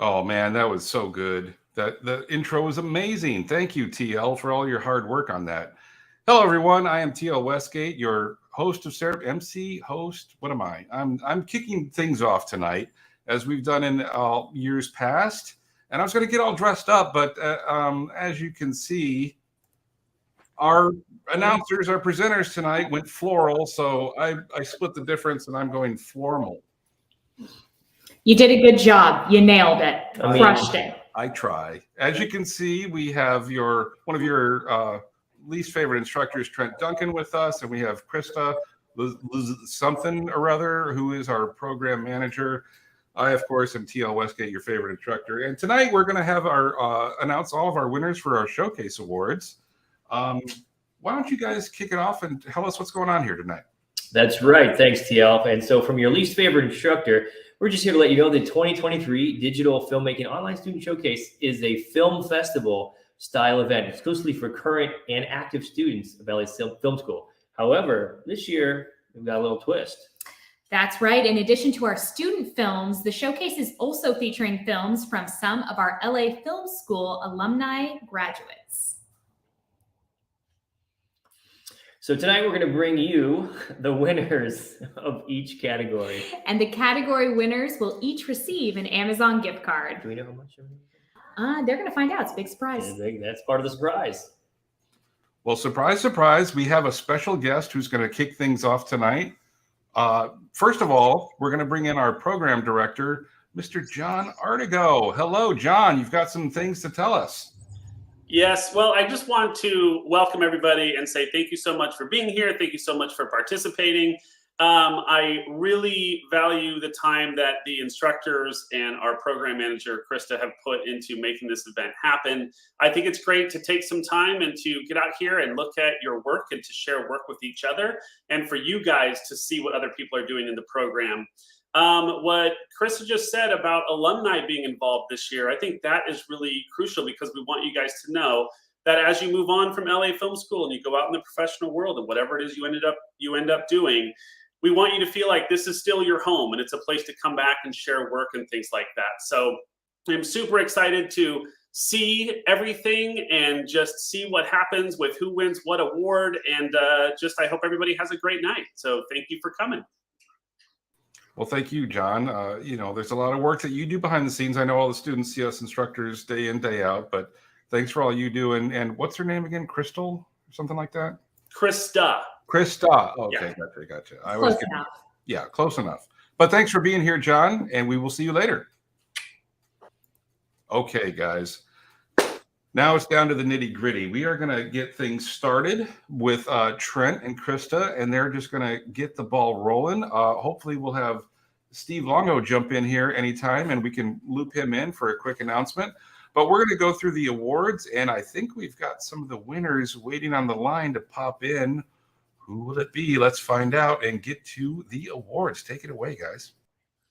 Oh man, that was so good. That the intro was amazing. Thank you, TL, for all your hard work on that. Hello, everyone. I am TL Westgate, your host of Syrup, MC host. What am I? I'm kicking things off tonight, as we've done in years past. And I was going to get all dressed up, but as you can see, our announcers, our presenters tonight went floral, so I split the difference, and I'm going formal. You did a good job. You nailed it. Crushed it. I try. As you can see, we have one of your least favorite instructors, Trent Duncan, with us, and we have Krista something or other, who is our program manager. I, of course, am TL Westgate, your favorite instructor. And tonight we're going to have our announce all of our winners for our Showcase Awards. Why don't you guys kick it off and tell us what's going on here tonight? That's right. Thanks, TL. And so from your least favorite instructor, we're just here to let you know the 2023 Digital Filmmaking Online Student Showcase is a film festival style event exclusively for current and active students of LA Film School. However, this year we've got a little twist. That's right. In addition to our student films, the showcase is also featuring films from some of our LA Film School alumni graduates. So tonight we're going to bring you the winners of each category. And the category winners will each receive an Amazon gift card. Do we know how much? They're going to find out. It's a big surprise. That's part of the surprise. Well, surprise, surprise. We have a special guest who's going to kick things off tonight. First of all, we're going to bring in our program director, Mr. John Artigo. Hello, John. You've got some things to tell us. Yes, well, I just want to welcome everybody and say thank you so much for being here. Thank you so much for participating. I really value the time that the instructors and our program manager, Krista, have put into making this event happen. I think it's great to take some time and to get out here and look at your work and to share work with each other, and for you guys to see what other people are doing in the program. What Krista just said about alumni being involved this year, I think that is really crucial, because we want you guys to know that as you move on from LA Film School and you go out in the professional world and whatever it is you end up doing, we want you to feel like this is still your home and it's a place to come back and share work and things like that. So I'm super excited to see everything and just see what happens with who wins what award. And I hope everybody has a great night. So thank you for coming. Well, thank you, John. There's a lot of work that you do behind the scenes. I know all the students see us instructors day in, day out, but thanks for all you do. And what's her name again? Crystal or something like that? Krista. Okay, yeah. Gotcha. Close enough. Yeah, close enough. But thanks for being here, John, and we will see you later. Okay, guys. Now it's down to the nitty gritty. We are going to get things started with Trent and Krista, and they're just going to get the ball rolling. Hopefully we'll have Steve Longo jump in here anytime, and we can loop him in for a quick announcement. But we're going to go through the awards, and I think we've got some of the winners waiting on the line to pop in. Who will it be? Let's find out and get to the awards. Take it away, guys.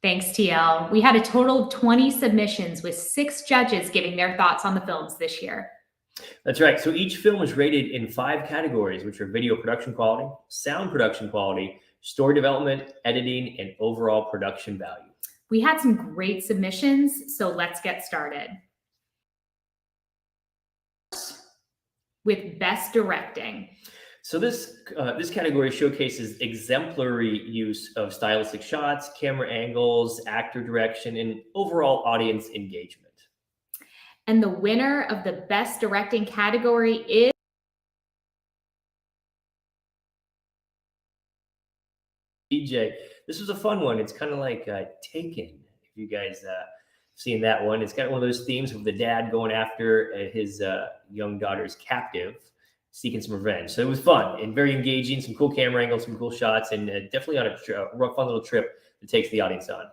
Thanks, TL. We had a total of 20 submissions with 6 judges giving their thoughts on the films this year. That's right. So each film was rated in 5 categories, which are video production quality, sound production quality, story development, editing, and overall production value. We had some great submissions, so let's get started. With Best Directing. So this category showcases exemplary use of stylistic shots, camera angles, actor direction, and overall audience engagement. And the winner of the Best Directing category is DJ. This was a fun one. It's kind of like Taken, if you guys seen that one. It's got one of those themes of the dad going after his young daughter's captive, seeking some revenge. So it was fun and very engaging, some cool camera angles, some cool shots, and definitely on a fun little trip that takes the audience on.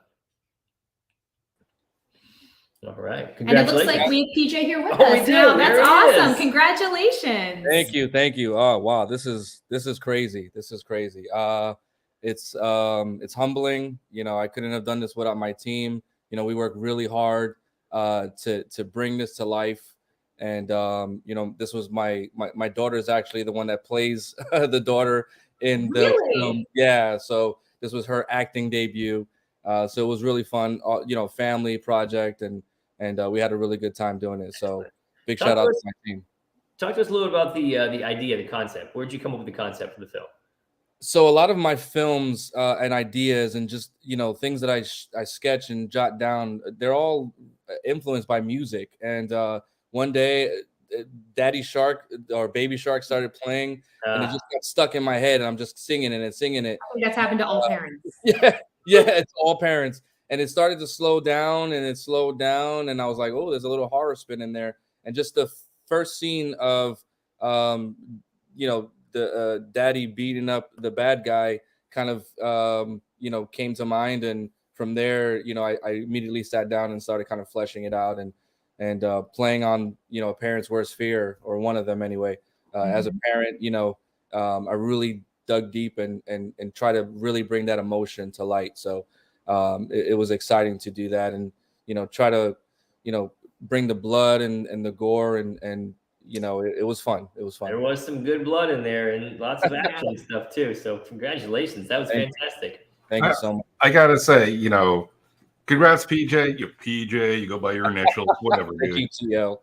All right. Congratulations. And it looks like we have PJ here with us now. That's awesome. Congratulations. Thank you. Oh, wow. This is crazy. It's humbling. I couldn't have done this without my team. We worked really hard to bring this to life. And, this was my daughter is actually the one that plays the daughter in the film. Yeah. So this was her acting debut. So it was really fun, family project. And, and we had a really good time doing it. So big Talk shout to out to us- my team. Talk to us a little about the idea, the concept. Where'd you come up with the concept for the film? So a lot of my films and ideas and just things that I sketch and jot down, they're all influenced by music. And one day, Daddy Shark or Baby Shark started playing, and it just got stuck in my head, and I'm just singing it and singing it. I think that's happened to all parents. Yeah, it's all parents. And it started to slow down, and it slowed down, and I was like, oh, there's a little horror spin in there. And just the first scene of the daddy beating up the bad guy kind of came to mind, and from there I immediately sat down and started kind of fleshing it out and playing on a parent's worst fear, or one of them anyway. As a parent, I really dug deep and try to really bring that emotion to light. So it was exciting to do that, and try to bring the blood and the gore, and it was fun. It was fun. There was some good blood in there and lots of action stuff too. So congratulations. That was fantastic. Thank you so much. I gotta say, congrats, PJ. You PJ, you go by your initials, whatever. Thank Dude. you, TL.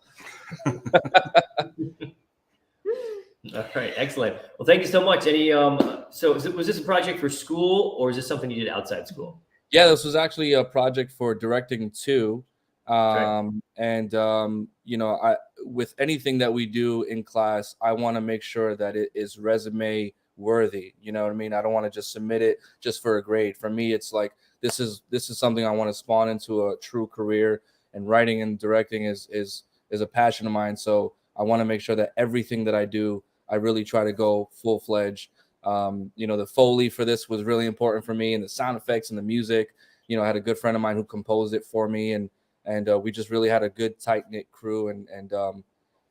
All right, excellent. Well, thank you so much. Any so was this a project for school, or is this something you did outside school? Yeah, this was actually a project for directing too. And I with anything that we do in class, I want to make sure that it is resume worthy. You know what I mean? I don't want to just submit it just for a grade. For me, it's like this is something I want to spawn into a true career, and writing and directing is a passion of mine. So I want to make sure that everything that I do, I really try to go full-fledged. The Foley for this was really important for me, and the sound effects and the music. I had a good friend of mine who composed it for me, and we just really had a good tight-knit crew, and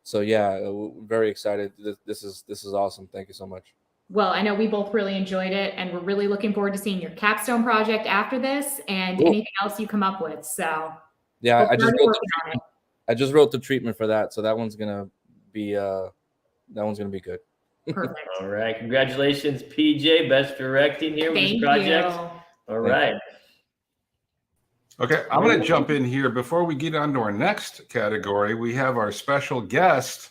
so yeah, very excited. This is awesome. Thank you so much. Well, I know we both really enjoyed it, and we're really looking forward to seeing your capstone project after this and Cool. anything else you come up with. So Yeah, we're I just already wrote working on it. I just wrote the treatment for that, so that one's gonna be good. Perfect. All right, congratulations, PJ. Best directing here with Thank this project. you. All right. Okay, I'm going to jump in here before we get on to our next category. We have our special guest.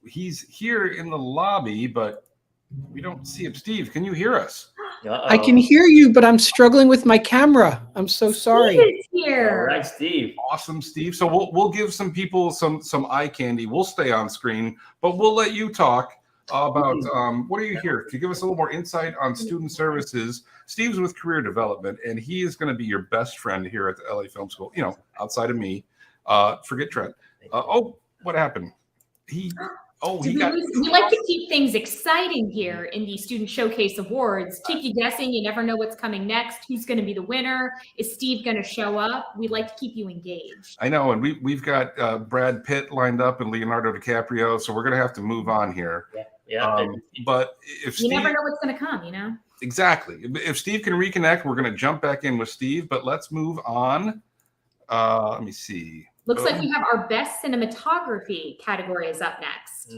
He's here in the lobby, but we don't see him. Steve, can you hear us? I can hear you, but I'm struggling with my camera. I'm so sorry. Steve is All here. right, Steve. Awesome, Steve. So we'll give some people some eye candy. We'll stay on screen, but we'll let you talk about what are you here to give us a little more insight on student services. Steve's with career development, and he is going to be your best friend here at the LA Film School. Outside of me, forget Trent. What happened? He We like to keep things exciting here in the Student Showcase Awards. Keep you guessing. You never know what's coming next. Who's going to be the winner? Is Steve going to show up? We like to keep you engaged. I know, and we've got Brad Pitt lined up and Leonardo DiCaprio, so we're going to have to move on here. Yeah. But if You Steve, never know what's going to come, exactly, if Steve can reconnect, we're going to jump back in with Steve. But let's move on. Let me see. Looks like we have our best cinematography category is up next.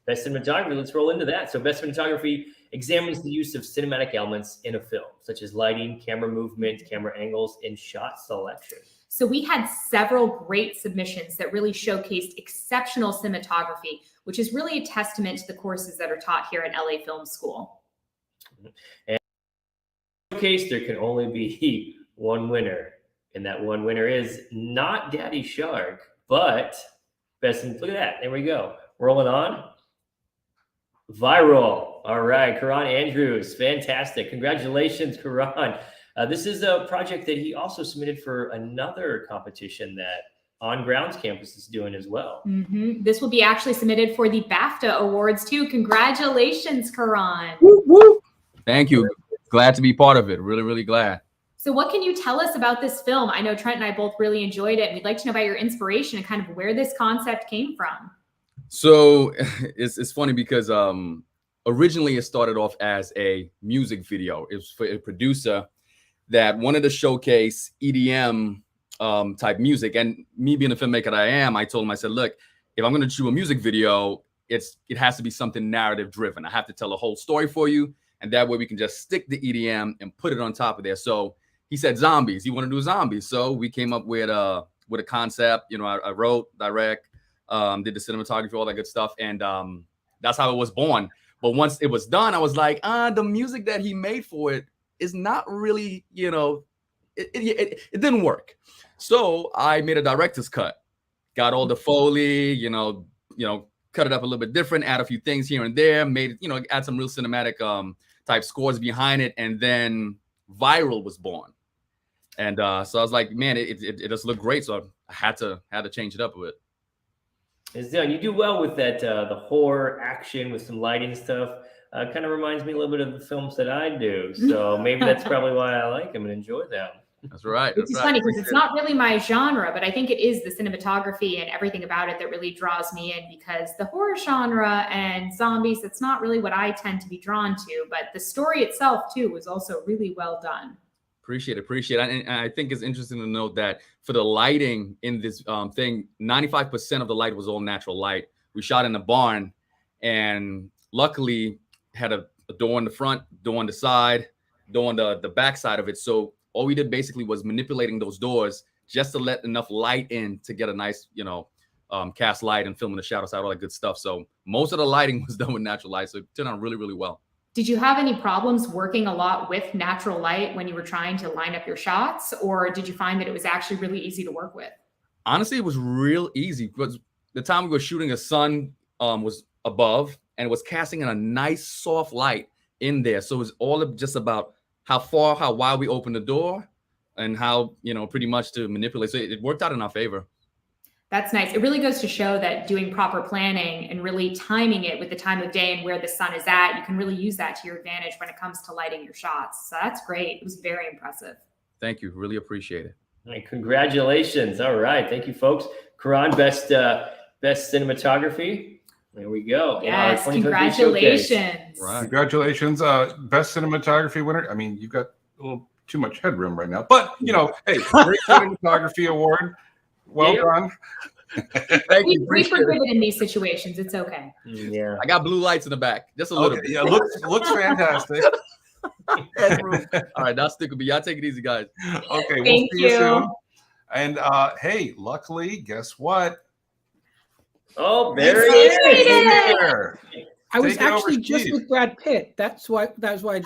Best cinematography. Let's roll into that. So, best cinematography examines the use of cinematic elements in a film, such as lighting, camera movement, camera angles, and shot selection. So we had several great submissions that really showcased exceptional cinematography, which is really a testament to the courses that are taught here at LA Film School. And in this case, there can only be one winner. And that one winner is not Daddy Shark, but best. Look at that. There we go. Rolling on. Viral. All right. Karan Andrews. Fantastic. Congratulations, Karan. This is a project that he also submitted for another competition that On Grounds campus is doing as well. This will be actually submitted for the BAFTA Awards too. Congratulations, Karan. Woo, woo. Thank you. Glad to be part of it. Really, really glad. So what can you tell us about this film? I know Trent and I both really enjoyed it. And we'd like to know about your inspiration and kind of where this concept came from. So it's funny because originally it started off as a music video. It was for a producer that wanted to showcase EDM type music. And me being the filmmaker that I am, I told him, I said, look, if I'm going to shoot a music video, it has to be something narrative driven. I have to tell a whole story for you. And that way we can just stick the EDM and put it on top of there. So he said zombies. He wanted to do zombies. So we came up with a concept. You know, I wrote, direct, did the cinematography, all that good stuff, and that's how it was born. But once it was done, I was like, the music that he made for it is not really, you know, it didn't work. So I made a director's cut, got all the Foley, you know, cut it up a little bit different, add a few things here and there, made it, you know, add some real cinematic type scores behind it, and then Viral was born. And so I was like, man, it just looked great. So I had to change it up a bit. It's done. You do well with that, the horror action with some lighting stuff. Kind of reminds me a little bit of the films that I do. So maybe that's probably why I like them and enjoy them. That's right. Which is funny because it's not really my genre, but I think it is the cinematography and everything about it that really draws me in, because the horror genre and zombies, that's not really what I tend to be drawn to. But the story itself, too, was also really well done. Appreciate it. And I think it's interesting to note that for the lighting in this thing, 95% of the light was all natural light. We shot in a barn, and luckily had a door in the front, door on the side, door on the back side of it. So all we did basically was manipulating those doors just to let enough light in to get a nice, you know, cast light and filming the shadows out, all that good stuff. So most of the lighting was done with natural light. So it turned out really, really well. Did you have any problems working a lot with natural light when you were trying to line up your shots, or did you find that it was actually really easy to work with? Honestly, it was real easy because the time we were shooting, the sun was above and it was casting in a nice soft light in there. So it was all just about how wide we opened the door and how, you know, pretty much to manipulate. So it worked out in our favor. That's nice. It really goes to show that doing proper planning and really timing it with the time of day and where the sun is at, you can really use that to your advantage when it comes to lighting your shots. So that's great. It was very impressive. Thank you. Really appreciate it. All right, congratulations. All right. Thank you, folks. Karan, best cinematography. There we go. Yes, congratulations. Right. Congratulations. Best cinematography winner. I mean, you've got a little too much headroom right now, but you know, hey, great cinematography award. Well done. Thank you. We forgive it in these situations. It's okay. Yeah. I got blue lights in the back, just a little bit. Yeah, looks fantastic. All right, that's stick with me. Y'all take it easy, guys. Okay, we'll Thank see you you. soon. And hey, luckily, guess what? Oh, there It's he is. Adrian! Here. I was Take it over, actually just Steve. with Brad Pitt. That's why I got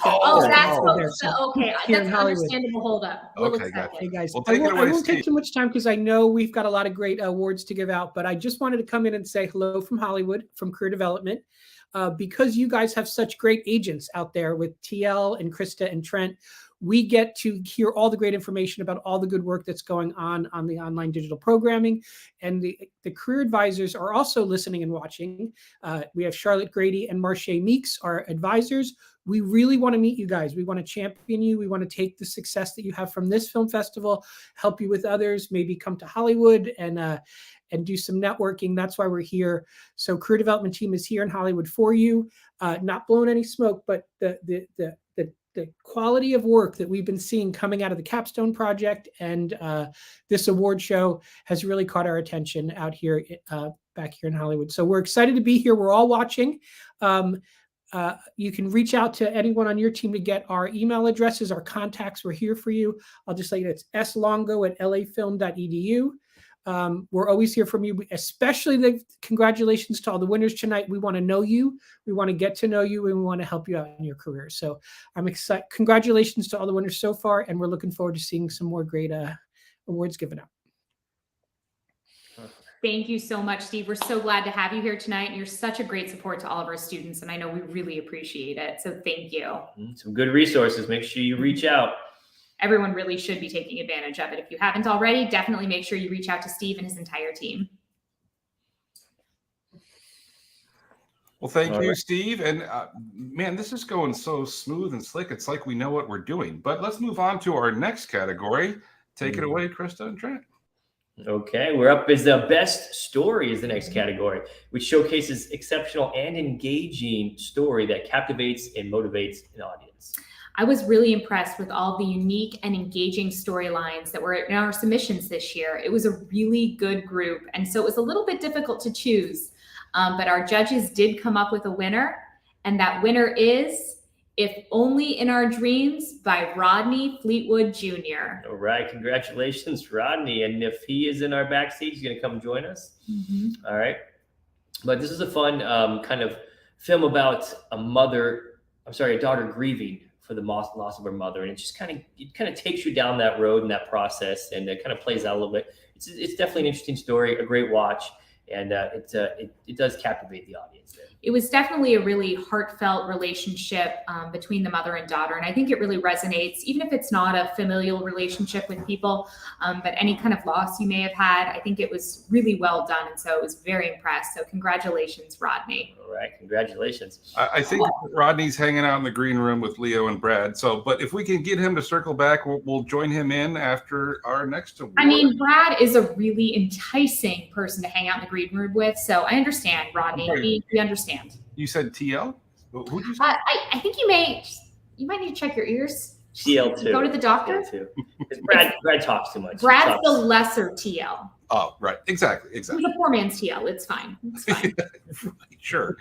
Oh, there. that's There, okay. here That's in an Hollywood. understandable hold up. We'll Okay, accept gotcha. it. Hey guys, Well, I take it won't, away, I won't take Steve. too much time because I know we've got a lot of great awards to give out, but I just wanted to come in and say hello from Hollywood, from Career Development, because you guys have such great agents out there with TL and Krista and Trent. We get to hear all the great information about all the good work that's going on the online digital programming. And the career advisors are also listening and watching. We have Charlotte Grady and Marche Meeks, our advisors. We really want to meet you guys. We want to champion you. We want to take the success that you have from this film festival, help you with others, maybe come to Hollywood and do some networking. That's why we're here. So career development team is here in Hollywood for you. Not blowing any smoke, but the quality of work that we've been seeing coming out of the Capstone Project and this award show has really caught our attention out here, back here in Hollywood. So we're excited to be here. We're all watching. You can reach out to anyone on your team to get our email addresses, our contacts. We're here for you. I'll just let you know it's slongo@lafilm.edu. We're always here from you, especially the congratulations to all the winners tonight. We want to know you. We want to get to know you, and we want to help you out in your career. So I'm excited. Congratulations to all the winners so far, and we're looking forward to seeing some more great awards given out. Thank you so much, Steve. We're so glad to have you here tonight. You're such a great support to all of our students, and I know we really appreciate it. So thank you. Some good resources. Make sure you reach out. Everyone really should be taking advantage of it. If you haven't already, definitely make sure you reach out to Steve and his entire team. Well, thank All you, right. Steve. And man, this is going so smooth and slick. It's like we know what we're doing. But let's move on to our next category. Take it away, Krista and Trent. Okay, we're up as the best story is the next category, which showcases exceptional and engaging story that captivates and motivates an audience. I was really impressed with all the unique and engaging storylines that were in our submissions this year. It was a really good group, and so it was a little bit difficult to choose. But our judges did come up with a winner, and that winner is If Only in Our Dreams by Rodney Fleetwood Jr. All right, congratulations, Rodney. And if he is in our backstage, he's going to come join us. All right. But this is a fun kind of film about a daughter grieving for the loss of her mother, and it kind of takes you down that road and that process, and it kind of plays out a little bit. It's definitely an interesting story, a great watch, and it does captivate the audience there. It was definitely a really heartfelt relationship between the mother and daughter. And I think it really resonates, even if it's not a familial relationship with people, but any kind of loss you may have had. I think it was really well done. And so I was very impressed. So congratulations, Rodney. All right, congratulations. I think Rodney's hanging out in the green room with Leo and Brad. So, but if we can get him to circle back, we'll join him in after our next award. I mean, Brad is a really enticing person to hang out in the green room with. So I understand, Rodney. We understand. You said TL? Who'd you say? I think you might need to check your ears. TL2. Go to the doctor. TL2. Brad talks too much. Brad's the lesser TL. Oh, right. Exactly. He's a poor man's TL. It's fine. It's fine. Sure.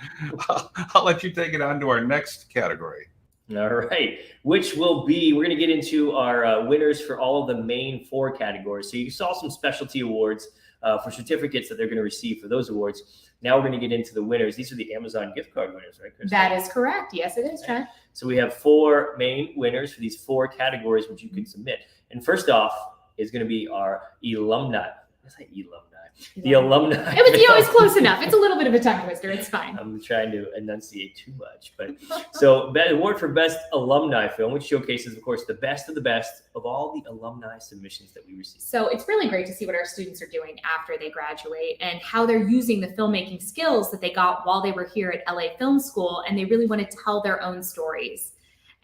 I'll let you take it on to our next category. All right, which will be, we're going to get into our winners for all of the main 4 categories. So you saw some specialty awards for certificates that they're going to receive for those awards. Now we're going to get into the winners. These are the Amazon gift card winners, right, Chris? That is correct. Yes, it is, Trent. So we have 4 main winners for these 4 categories, which you can submit. And first off is going to be our alumni. What's that alumni? The alumni. It's close enough. It's a little bit of a tongue twister. It's fine. I'm trying to enunciate too much, but so award for best alumni film, which showcases, of course, the best of all the alumni submissions that we received. So it's really great to see what our students are doing after they graduate and how they're using the filmmaking skills that they got while they were here at LA Film School, and they really want to tell their own stories.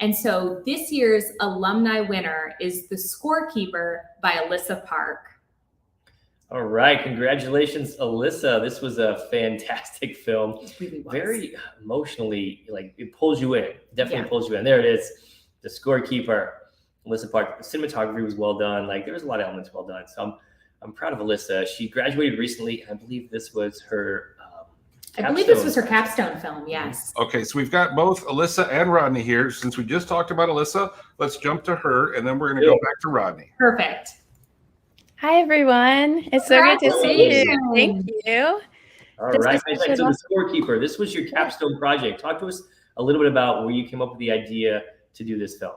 And so this year's alumni winner is The Scorekeeper by Alyssa Park. All right, congratulations, Alyssa. This was a fantastic film. It really was. Very emotionally, like it pulls you in. Definitely pulls you in. There it is, The Scorekeeper, Alyssa Park. The cinematography was well done. Like there was a lot of elements well done. So I'm proud of Alyssa. She graduated recently, and I believe this was her. I believe this was her capstone film. Yes. Okay, so we've got both Alyssa and Rodney here. Since we just talked about Alyssa, let's jump to her, and then we're going to go back to Rodney. Perfect. Hi, everyone. It's so good to see you. Thank you. All right. So The Scorekeeper, this was your capstone project. Talk to us a little bit about where you came up with the idea to do this film.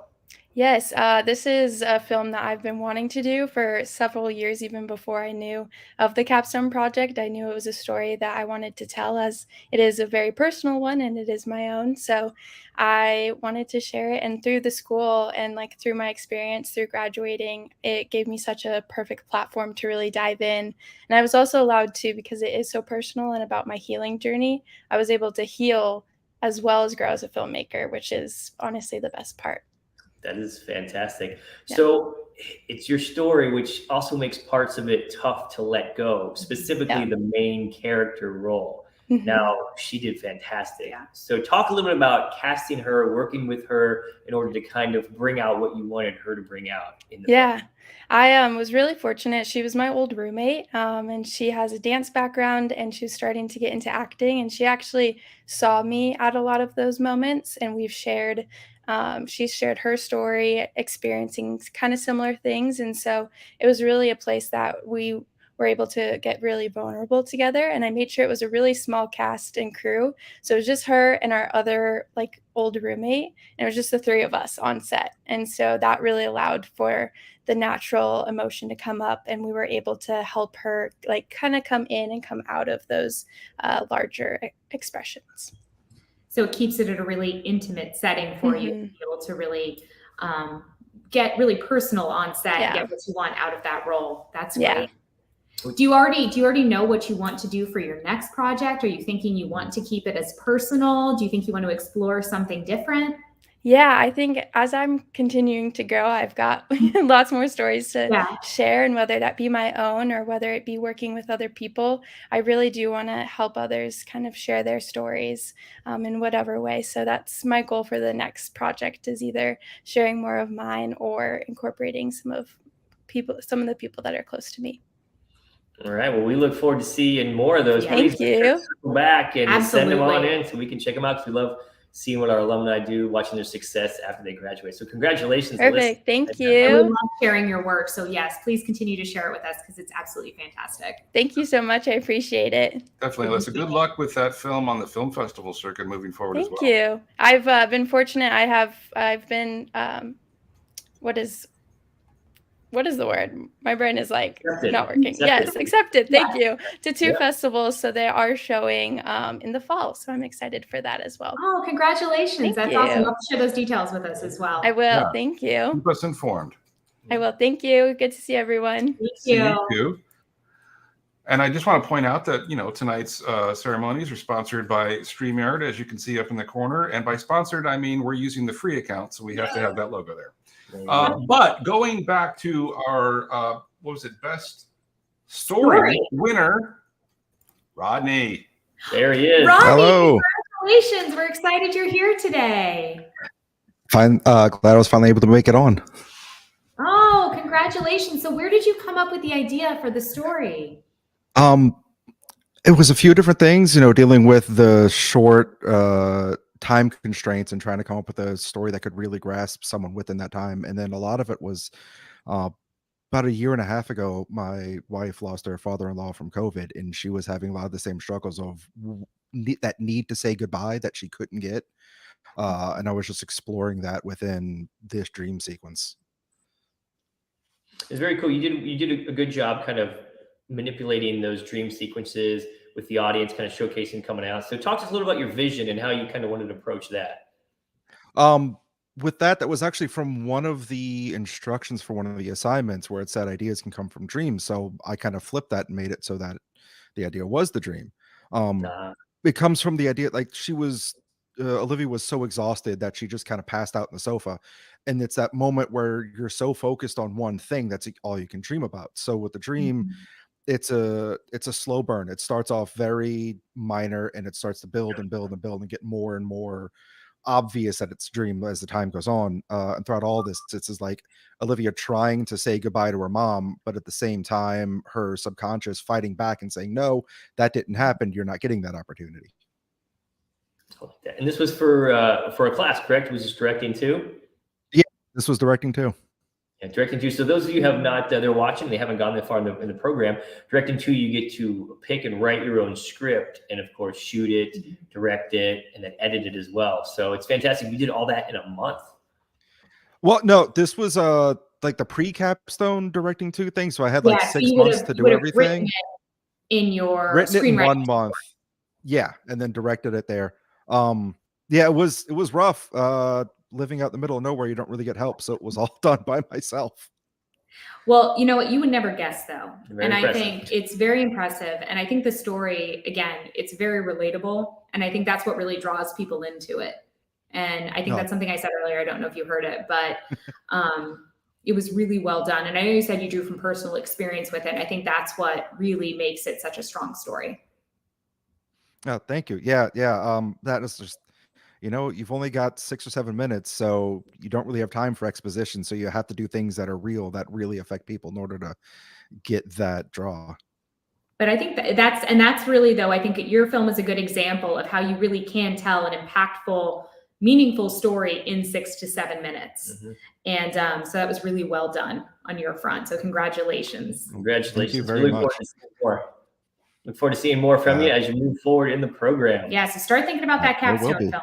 Yes, this is a film that I've been wanting to do for several years, even before I knew of the capstone project. I knew it was a story that I wanted to tell, as it is a very personal one and it is my own. So I wanted to share it. And through the school and through my experience through graduating, it gave me such a perfect platform to really dive in. And I was also allowed to, because it is so personal and about my healing journey, I was able to heal as well as grow as a filmmaker, which is honestly the best part. That is fantastic. Yeah. So it's your story, which also makes parts of it tough to let go, specifically the main character role. Mm-hmm. Now, she did fantastic. Yeah. So talk a little bit about casting her, working with her in order to kind of bring out what you wanted her to bring out in the film. I was really fortunate. She was my old roommate, and she has a dance background, and she was starting to get into acting, and she actually saw me at a lot of those moments, and we've shared she shared her story, experiencing kind of similar things. And so it was really a place that we were able to get really vulnerable together. And I made sure it was a really small cast and crew. So it was just her and our other old roommate. And it was just the 3 of us on set. And so that really allowed for the natural emotion to come up. And we were able to help her kind of come in and come out of those larger expressions. So it keeps it at a really intimate setting for you to be able to really get really personal on set and get what you want out of that role. That's great. Do you already know what you want to do for your next project? Are you thinking you want to keep it as personal? Do you think you want to explore something different? Yeah, I think as I'm continuing to grow, I've got lots more stories to share, and whether that be my own or whether it be working with other people, I really do want to help others kind of share their stories in whatever way. So that's my goal for the next project, is either sharing more of mine or incorporating some of the people that are close to me. All right. Well, we look forward to seeing more of those. Thank you. Go back and Absolutely. send them on in so we can check them out, because we love seeing what our alumni do, watching their success after they graduate. So congratulations, Alyssa. Perfect. Thank And we you. love sharing your work. So yes, please continue to share it with us because it's absolutely fantastic. Thank you so much. I appreciate it. Definitely, Alyssa. Good luck with that film on the film festival circuit moving forward as Thank well. you. I've been fortunate. I've been what is the word? My brain is like Accepted. not working. Accepted. Yes, accepted. Thank Yeah. you. To 2 Yeah. festivals. So they are showing in the fall. So I'm excited for that as well. Oh, congratulations. Thank That's you. awesome. Love to share those details with us as well. I will. Yeah. Thank you. Keep us informed. I will. Thank you. Good to see everyone. Thank See you. you too. And I just want to point out that, tonight's ceremonies are sponsored by StreamYard, as you can see up in the corner. And by sponsored, I mean we're using the free account, so we have to have that logo there. But going back to our, best story winner, Rodney. There he is. Rodney, Hello. congratulations. We're excited you're here today. Glad I was finally able to make it on. Oh, congratulations. So where did you come up with the idea for the story? It was a few different things, dealing with the short time constraints and trying to come up with a story that could really grasp someone within that time. And then a lot of it was about a year and a half ago, my wife lost her father-in-law from COVID, and she was having a lot of the same struggles of that need to say goodbye that she couldn't get. And I was just exploring that within this dream sequence. It's very cool. You did a good job kind of manipulating those dream sequences with the audience, kind of showcasing coming out. So talk to us a little about your vision and how you kind of wanted to approach that. With that was actually from one of the instructions for one of the assignments where it said ideas can come from dreams. So I kind of flipped that and made it so that the idea was the dream. It comes from the idea, like Olivia was so exhausted that she just kind of passed out on the sofa. And it's that moment where you're so focused on one thing, that's all you can dream about. So with the dream, it's a slow burn. It starts off very minor and it starts to build and build and build and get more and more obvious that it's a dream as the time goes on. And throughout all this, it's like Olivia trying to say goodbye to her mom, but at the same time, her subconscious fighting back and saying, no, that didn't happen. You're not getting that opportunity. And this was for a class, correct? Was this directing too? Yeah, this was directing too. Yeah, directing too. So those of you who have not, they're watching, they haven't gone that far in the program. Directing too, you get to pick and write your own script, and of course shoot it, direct it, and then edit it as well. So it's fantastic. You did all that in a month. Well, no, this was like the pre-capstone directing two thing. So I had like 6 months to do everything. In your written it in screenwriting 1 month. Yeah, and then directed it there. Yeah, it was rough. Living out in the middle of nowhere, you don't really get help, so it was all done by myself. Well, you know what? You would never guess, though. Very and impressive. I think it's very impressive. And I think the story, again, it's very relatable. And I think that's what really draws people into it. And I think that's something I said earlier. I don't know if you heard it, but it was really well done. And I know you said you drew from personal experience with it. And I think that's what really makes it such a strong story. Oh, thank you. Yeah. That is just, you've only got 6 or 7 minutes, so you don't really have time for exposition. So you have to do things that are real, that really affect people in order to get that draw. But I think that's really, though, I think your film is a good example of how you really can tell an impactful, meaningful story in 6 to 7 minutes. And so that was really well done on your front. So congratulations. Congratulations. Thank you very Look much. forward to seeing more. Look forward to seeing more from you as you move forward in the program. Yeah, so start thinking about that There will capstone be. film.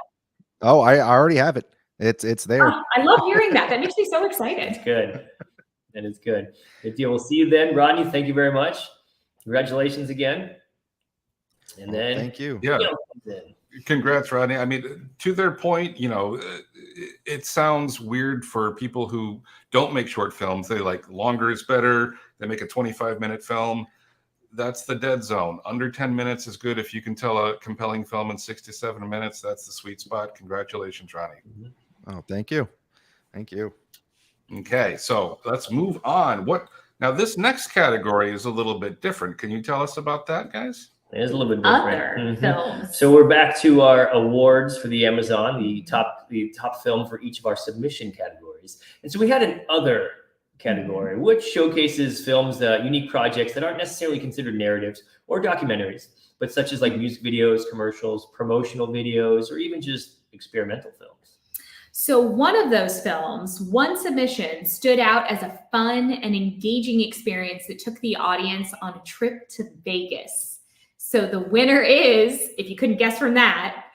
Oh, I already have it. It's there. Oh, I love hearing that. That makes me so excited. Good. That is good. Good deal. We'll see you then, Rodney. Thank you very much. Congratulations again. And then Thank you. Yeah. Neil comes in. Congrats, Rodney. I mean, to their point, it sounds weird for people who don't make short films. They like longer is better. They make a 25-minute film. That's the dead zone. Under 10 minutes is good. If you can tell a compelling film in 6 to 7 minutes, that's the sweet spot. Congratulations, Ronnie. Oh, thank you. Thank you. Okay, so let's move on. Now this next category is a little bit different. Can you tell us about that, guys? It is a little bit different. Other films. So we're back to our awards for the Amazon, the top film for each of our submission categories. And so we had an other category, which showcases films, unique projects that aren't necessarily considered narratives or documentaries, but such as like music videos, commercials, promotional videos, or even just experimental films. So one of those films, one submission, stood out as a fun and engaging experience that took the audience on a trip to Vegas. So the winner is, if you couldn't guess from that,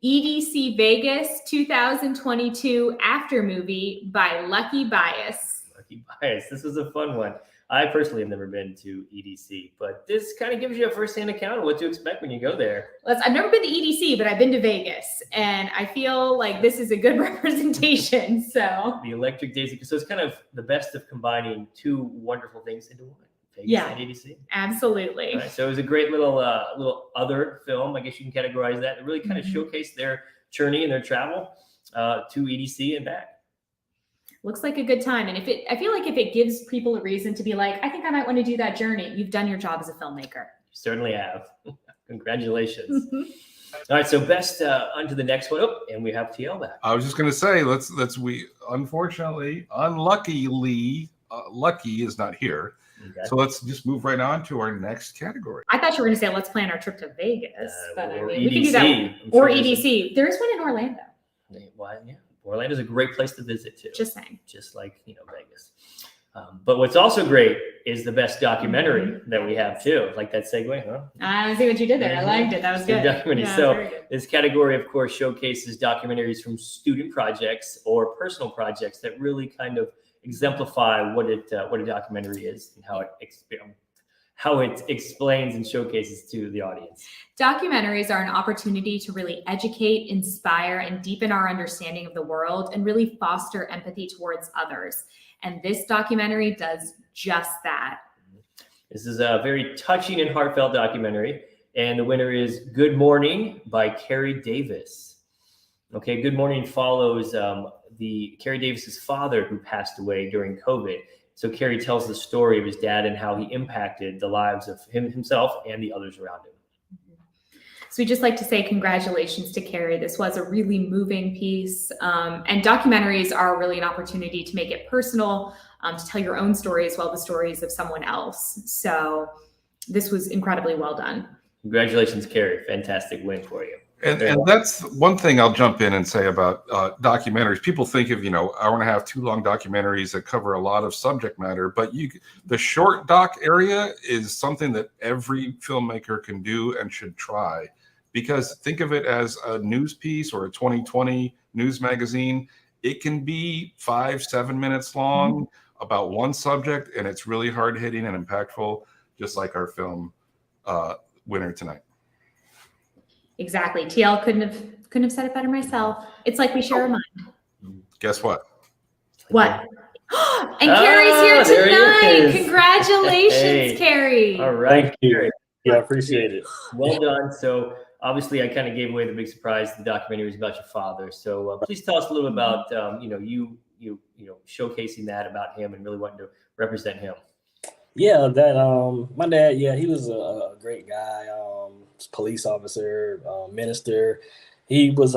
EDC Vegas 2022 After Movie by Lucky Bias. Lucky Bias. This was a fun one. I personally have never been to EDC, but this kind of gives you a firsthand account of what to expect when you go there. I've never been to EDC, but I've been to Vegas, and I feel like this is a good representation. So the Electric Daisy. So it's kind of the best of combining two wonderful things into one. Vegas and EDC. Absolutely. Right, so it was a great little other film. I guess you can categorize that. It really kind of showcased their journey and their travel to EDC and back. Looks like a good time. And I feel like if it gives people a reason to be like, I think I might want to do that journey, you've done your job as a filmmaker. You certainly have. Congratulations. All right, so best on to the next one. Oh, and we have TL back. I was just going to say, unluckily, Lucky is not here. Okay. So let's just move right on to our next category. I thought you were going to say, let's plan our trip to Vegas. But I or mean, we can do EDC. that. I'm Or sure there's EDC. There is one in Orlando. Why? Yeah, Orlando's a great place to visit too. Just saying. Just like Vegas. But what's also great is the best documentary that we have too. Like that segue, huh? I see what you did there. I liked it. That was good. Documentary. Yeah, So very good. this category, of course, showcases documentaries from student projects or personal projects that really kind of exemplify what a documentary is and how it explains and showcases to the audience. Documentaries are an opportunity to really educate, inspire, and deepen our understanding of the world and really foster empathy towards others. And this documentary does just that. This is a very touching and heartfelt documentary. And the winner is Good Morning by Carrie Davis. Okay, Good Morning follows Carrie Davis's father who passed away during COVID. So Carrie tells the story of his dad and how he impacted the lives of himself and the others around him. So we'd just like to say congratulations to Carrie. This was a really moving piece. And documentaries are really an opportunity to make it personal, to tell your own story as well as the stories of someone else. So this was incredibly well done. Congratulations, Carrie. Fantastic win for you. And that's one thing I'll jump in and say about documentaries. People think of, hour and a half, 2 long documentaries that cover a lot of subject matter, but the short doc area is something that every filmmaker can do and should try. Because think of it as a news piece or a 2020 news magazine. It can be 5-7 minutes long about one subject, and it's really hard hitting and impactful, just like our film winner tonight. Exactly. TL couldn't have said it better myself. It's like we share a mind. Guess what? What? And Carrie's here there he tonight. is. Congratulations, Hey. Carrie. All right. Thank you. Carrie. Yeah, I appreciate it. Well done. So obviously, I kind of gave away the big surprise. The documentary was about your father. So please tell us a little about you showcasing that about him and really wanting to represent him. Yeah, that my dad. Yeah, he was a great guy. Police officer, minister. He was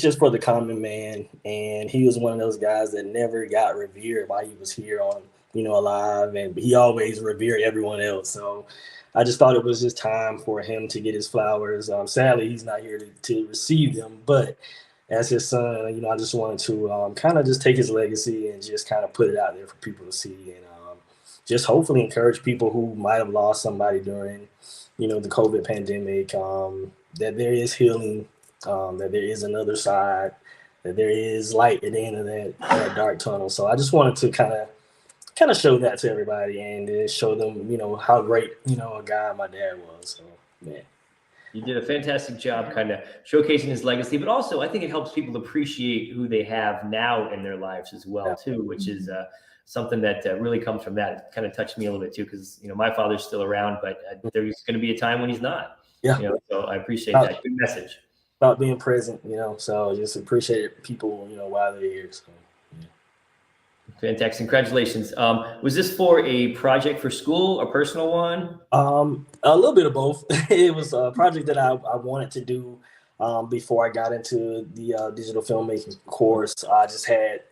just for the common man, and he was one of those guys that never got revered while he was here on alive, and he always revered everyone else. So I just thought it was just time for him to get his flowers. Sadly, he's not here to receive them, but as his son, I just wanted to kind of just take his legacy and just kind of put it out there for people to see, and just hopefully encourage people who might have lost somebody during the COVID pandemic, that there is healing, that there is another side, that there is light at the end of that dark tunnel. So I just wanted to kind of show that to everybody and show them, how great, a guy my dad was. So, man. You did a fantastic job kind of showcasing his legacy, but also I think it helps people appreciate who they have now in their lives as well, too, which is something that really comes from that. It kind of touched me a little bit, too, because, my father's still around, but there's going to be a time when he's not. Yeah. So I appreciate that. Good message. About being present, so just appreciate people, while they're here. So, yeah. Fantastic. Congratulations. Was this for a project for school, a personal one? A little bit of both. It was a project that I wanted to do before I got into the digital filmmaking course. I just had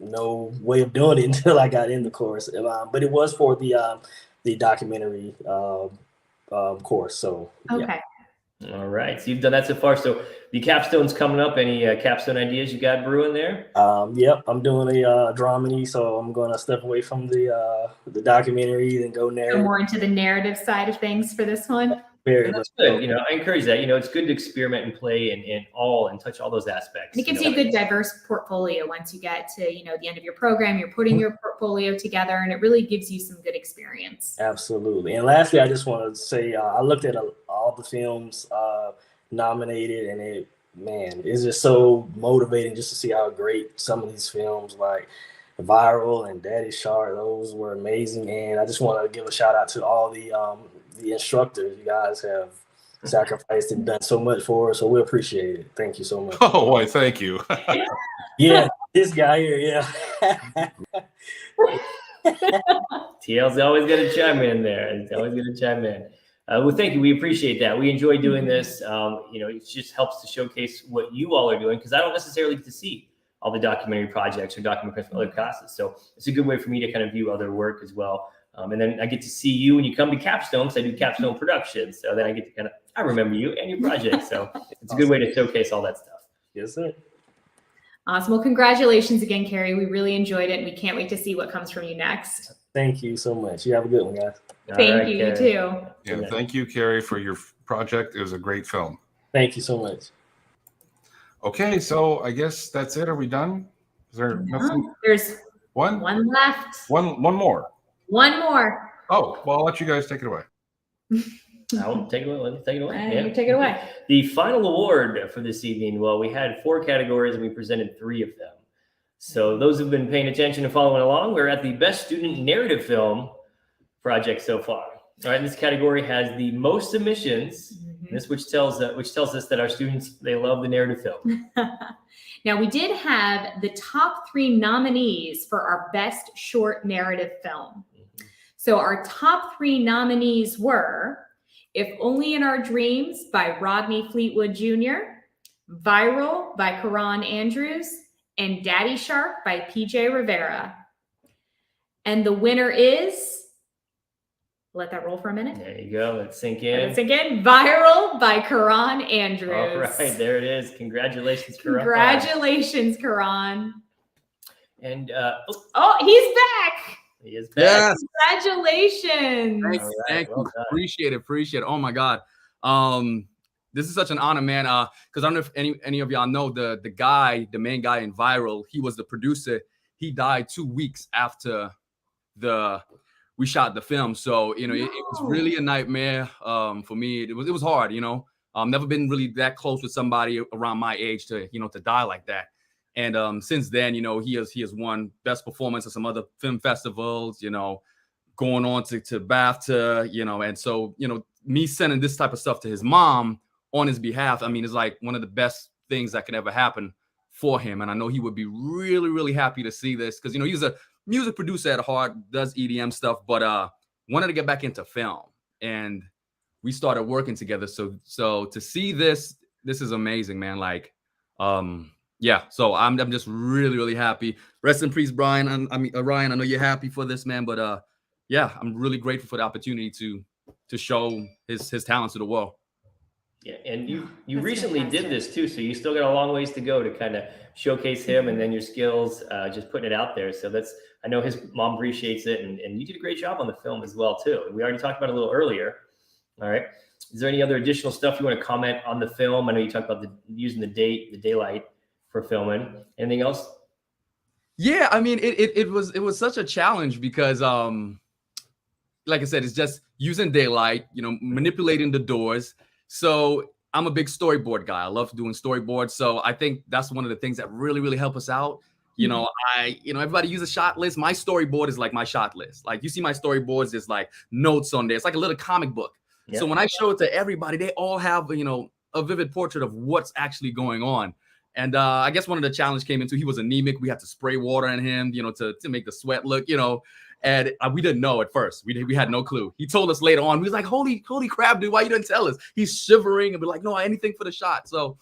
no way of doing it until I got in the course. But it was for the documentary course. So Okay. yeah. All right. So you've done that so far. So the capstone's coming up. Any capstone ideas you got brewing there? Yep, I'm doing a dramedy, so I'm going to step away from the documentary and go Go narrative. more into the narrative side of things for this one. Very And that's much so. good. You know, I encourage that. You know, it's good to experiment and play and touch all those aspects. And it gives you a good diverse portfolio once you get to, the end of your program, you're putting your portfolio together, and it really gives you some good experience. Absolutely. And lastly, I just want to say I looked at all the films nominated, and it's just so motivating just to see how great some of these films like Viral and Daddy Shark, those were amazing. And I just want to give a shout out to all the instructors. You guys have sacrificed and done so much for us, so we appreciate it. Thank you so much. Oh boy, thank you. Yeah, this guy here, yeah. TL's always going to chime in there. He's always going to chime in. Well, thank you. We appreciate that. We enjoy doing this. It just helps to showcase what you all are doing, because I don't necessarily get to see all the documentary projects or documentaries from other classes. So it's a good way for me to kind of view other work as well. And then I get to see you when you come to Capstone, because I do Capstone Productions. So then I get to I remember you and your project. So it's a good way to showcase all that stuff. Yes, sir. Awesome. Well, congratulations again, Carrie. We really enjoyed it, and we can't wait to see what comes from you next. Thank you so much. You have a good one, guys. Thank you. You too. Yeah, thank you, Carrie, for your project. It was a great film. Thank you so much. Okay, so I guess that's it. Are we done? Is there nothing? There's One left. One more. One more. Oh, well, I'll let you guys take it away. I'll take it away. Let me take it away. You take it away. The final award for this evening, well, we had 4 categories and we presented 3 of them. So those who've been paying attention and following along, we're at the Best Student Narrative Film project so far. All right, this category has the most submissions, which tells us that our students, they love the narrative film. Now, we did have the top 3 nominees for our Best Short Narrative Film. So our top 3 nominees were If Only in Our Dreams by Rodney Fleetwood Jr., Viral by Karan Andrews, and Daddy Shark by PJ Rivera. And the winner is, let that roll for a minute. There you go. Let's sink in. Let's sink in. Viral by Karan Andrews. All right, there it is. Congratulations, Karan. Congratulations, Karan. And he's back. He is back. Yes. Congratulations. Thank well you. done. Appreciate it. Oh my God. This is such an honor, man. Because I don't know if any of y'all know the main guy in Viral, he was the producer. He died 2 weeks after we shot the film. So, it was really a nightmare for me. It was hard, never been really that close with somebody around my age to die like that. And since then, he has won best performance at some other film festivals, going on to BAFTA, and so, me sending this type of stuff to his mom on his behalf, I mean, it's like one of the best things that could ever happen for him. And I know he would be really, really happy to see this because, he's a music producer at heart, does EDM stuff, but wanted to get back into film. And we started working together. So to see this is amazing, man. Like, yeah, so I'm just really, really happy. Rest in peace, Brian. Ryan, I know you're happy for this, man, but yeah, I'm really grateful for the opportunity to show his talents to the world. Yeah, and you That's recently fantastic. did this too, so you still got a long ways to go to kind of showcase him and then your skills, just putting it out there. So I know his mom appreciates it, and you did a great job on the film as well too. And we already talked about it a little earlier. All right, is there any other additional stuff you want to comment on the film? I know you talked about using the daylight for filming. Anything else? Yeah, I mean, it was such a challenge because like I said, it's just using daylight, manipulating the doors. So I'm a big storyboard guy. I love doing storyboards. So I think that's one of the things that really, really help us out. Everybody use a shot list. My storyboard is like my shot list. Like you see my storyboards, there's like notes on there. It's like a little comic book. Yeah. So when I show it to everybody, they all have, a vivid portrait of what's actually going on. And I guess one of the challenge came into, he was anemic. We had to spray water on him, to make the sweat look, and we didn't know at first. We had no clue. He told us later on. We was like, holy crap, dude, why you didn't tell us? He's shivering and we're like, no, anything for the shot. So,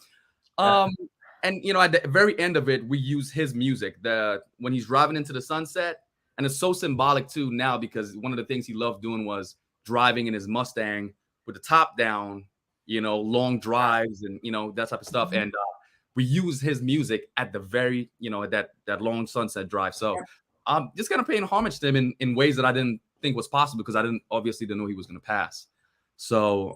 and at the very end of it, we use his music when he's driving into the sunset. And it's so symbolic too now because one of the things he loved doing was driving in his Mustang with the top down long drives and, that type of stuff. And we use his music at the very, at that long sunset drive. So just kind of paying homage to him in ways that I didn't think was possible because I obviously didn't know he was going to pass. So,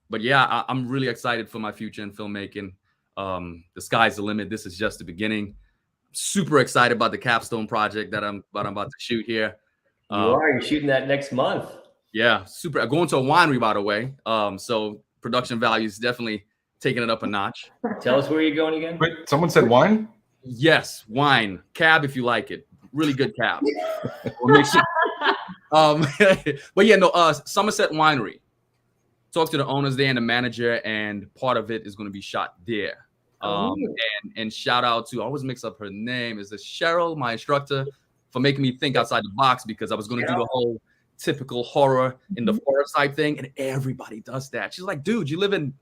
but yeah, I'm really excited for my future in filmmaking. The sky's the limit. This is just the beginning. Super excited about the capstone project that I'm about to shoot here. You're shooting that next month. Yeah, super. Going to a winery, by the way. So production value is definitely taking it up a notch. Tell us where you're going again. Wait, someone said wine? Yes, wine. Cab if you like it. Really good cab. We'll make sure. But yeah, no, Somerset Winery. Talk to the owners there and the manager, and part of it is going to be shot there. And shout out to, I always mix up her name, is it Cheryl, my instructor, for making me think outside the box, because I was going to do the whole typical horror in the forest type thing, and everybody does that. She's like, dude, you live in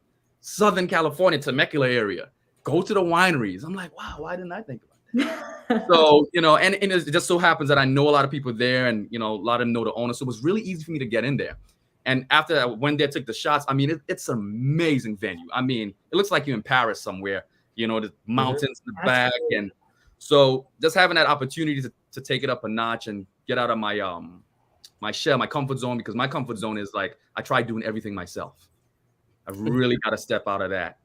Southern California, Temecula area. Go to the wineries. I'm like, wow, why didn't I think about that? So, and it just so happens that I know a lot of people there, and, a lot of them know the owner. So it was really easy for me to get in there. And after I went there, took the shots, I mean, it's an amazing venue. I mean, it looks like you're in Paris somewhere, the mountains in the back. And so just having that opportunity to take it up a notch and get out of my my shell, my comfort zone, because my comfort zone is like, I try doing everything myself. I really got to step out of that.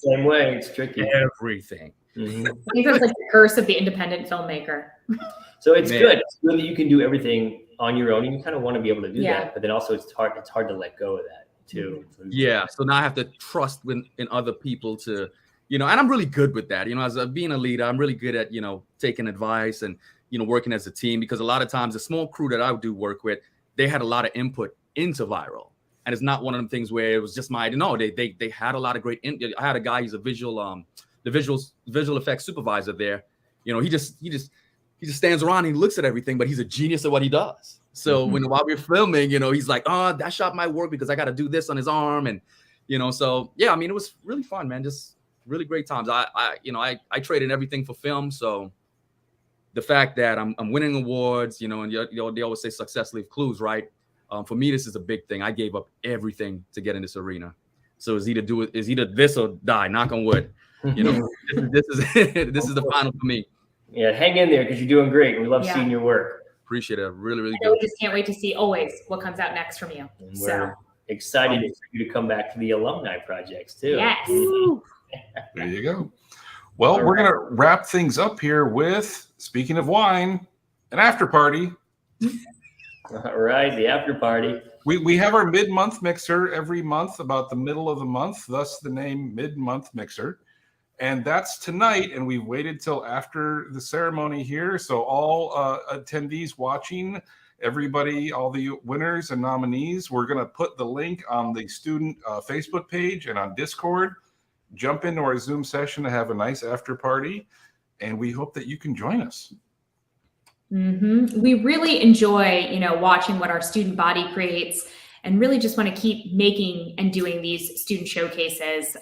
Same way, it's tricky. Everything. I think that's like the curse of the independent filmmaker. So it's good. It's good that you can do everything on your own, and you kind of want to be able to do Yeah. that, but then also it's hard to let go of that too. Yeah. So now I have to trust in other people to, and I'm really good with that. As being a leader, I'm really good at, taking advice and, working as a team, because a lot of times the small crew that I do work with, they had a lot of input into Viral. And it's not one of them things where it was just they had a lot of great I had a guy, he's a visual effects supervisor there. He just stands around and he looks at everything, but he's a genius at what he does. So while we're filming, he's like, oh, that shot might work because I got to do this on his arm. And, so yeah, I mean, it was really fun, man. Just really great times. I traded everything for film. So the fact that I'm winning awards, and they always say success leaves clues, right? For me, this is a big thing. I gave up everything to get in this arena. So it's either this or die, knock on wood. This is the final for me. Yeah, hang in there because you're doing great. We love seeing your work. Appreciate it. Really, really We good. just can't wait to see always what comes out next from you. And So we're excited for you to come back to the alumni projects too. yes. There you go. Well, we're going to wrap things up here with, speaking of wine, an after party. All right, the after party. We have our mid-month mixer every month, about the middle of the month, thus the name Mid-Month Mixer. And that's tonight, and we've waited till after the ceremony here. So all attendees watching, everybody, all the winners and nominees, we're going to put the link on the student Facebook page and on Discord. Jump into our Zoom session to have a nice after party, and we hope that you can join us. We really enjoy, watching what our student body creates, and really just want to keep making and doing these student showcases.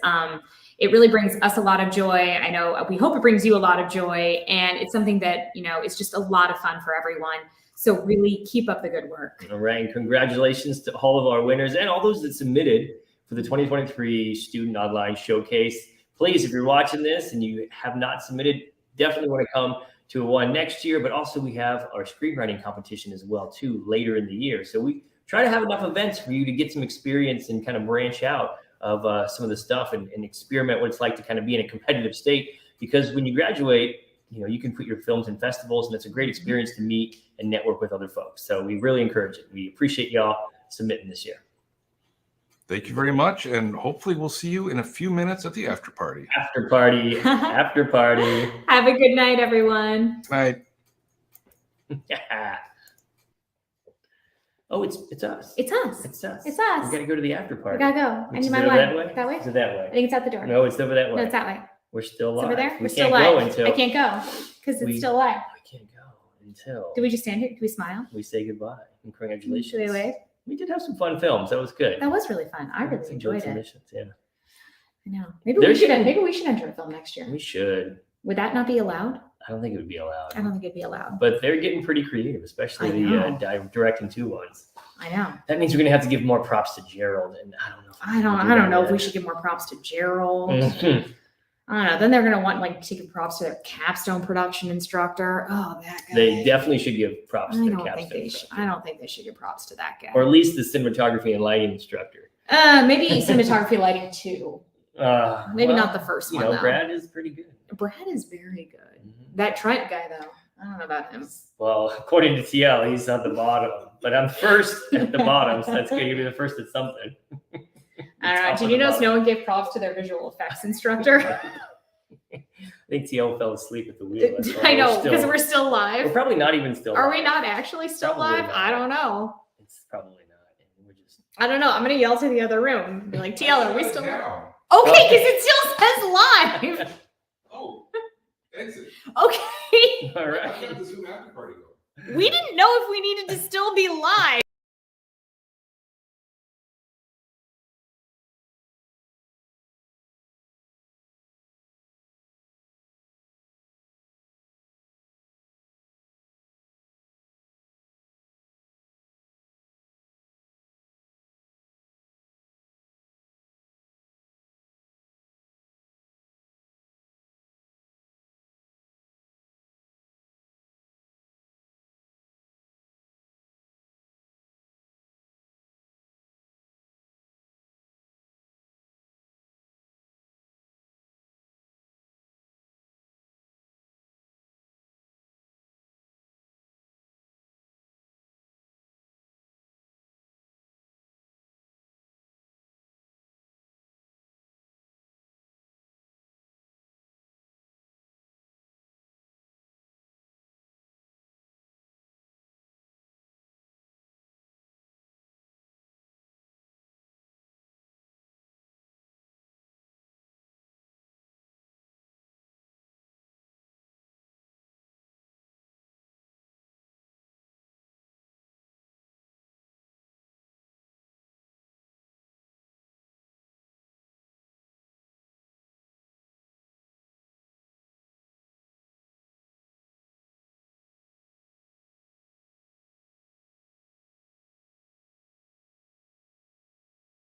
It really brings us a lot of joy. I know we hope it brings you a lot of joy, and it's something that, it's just a lot of fun for everyone. So really keep up the good work. All right, and congratulations to all of our winners and all those that submitted for the 2023 Student Online Showcase. Please, if you're watching this and you have not submitted, definitely want to come to one next year, but also we have our screenwriting competition as well too later in the year. So we try to have enough events for you to get some experience and kind of branch out of some of the stuff and experiment what it's like to kind of be in a competitive state, because when you graduate, you can put your films in festivals, and it's a great experience to meet and network with other folks. So we really encourage it. We appreciate y'all submitting this year. Thank you very much, and hopefully we'll see you in a few minutes at the after party. After party, after party. Have a good night, everyone. Good night. Yeah. Oh, it's us. It's us. It's us. It's us. We gotta go to the after We party. gotta go. I Is need my it light. that way? That way? Is it that way? I think it's out the door. No, it's over that way. No, it's that way. We're still It's live. over there. We We're still can't go live. until I can't go because it's still live. We can't go until Did we just stand here? Did we smile? we say goodbye and congratulations. Should we wave? We did have some fun films. That was good. That was really fun. I really enjoyed it. submissions, yeah. I know. Maybe They're we should. getting- Maybe we should enter a film next year. We should. Would that not be allowed? I don't think it would be allowed. I don't think it'd be allowed. But they're getting pretty creative, especially I the know. directing two ones. I know. That means we're gonna have to give more props to Gerald, and I don't know. I don't know if we should give more props to Gerald. Mhm. I don't know. Then they're gonna want like to give props to their capstone production instructor. Oh, that guy. They definitely should give props I to their don't think capstone they should. instructor. I don't think they should give props to that guy. Or at least the cinematography and lighting instructor. Maybe cinematography lighting too. Maybe Well, not the first You one know, though. Brad is pretty good. Brad is very good. Mhm. That Trent guy though, I don't know about him. Well, according to TL, he's at the bottom, but I'm first at the bottom, so that's going to be the first at something. I don't know. Top Did of you the notice bottom. no one gave props to their visual effects instructor? I think TL fell asleep at the wheel. that's why I know because still- we're still we're live. probably not even still. Are we live. not actually still Probably live? not. I don't know. It's probably not. And we're just. I don't know. I'm gonna yell to the other room. and Be like, TL, are we still live? Now. Okay, because it still says live. Oh, exit. Okay. All How right. did the Zoom after party go? We didn't know if we needed to still be live.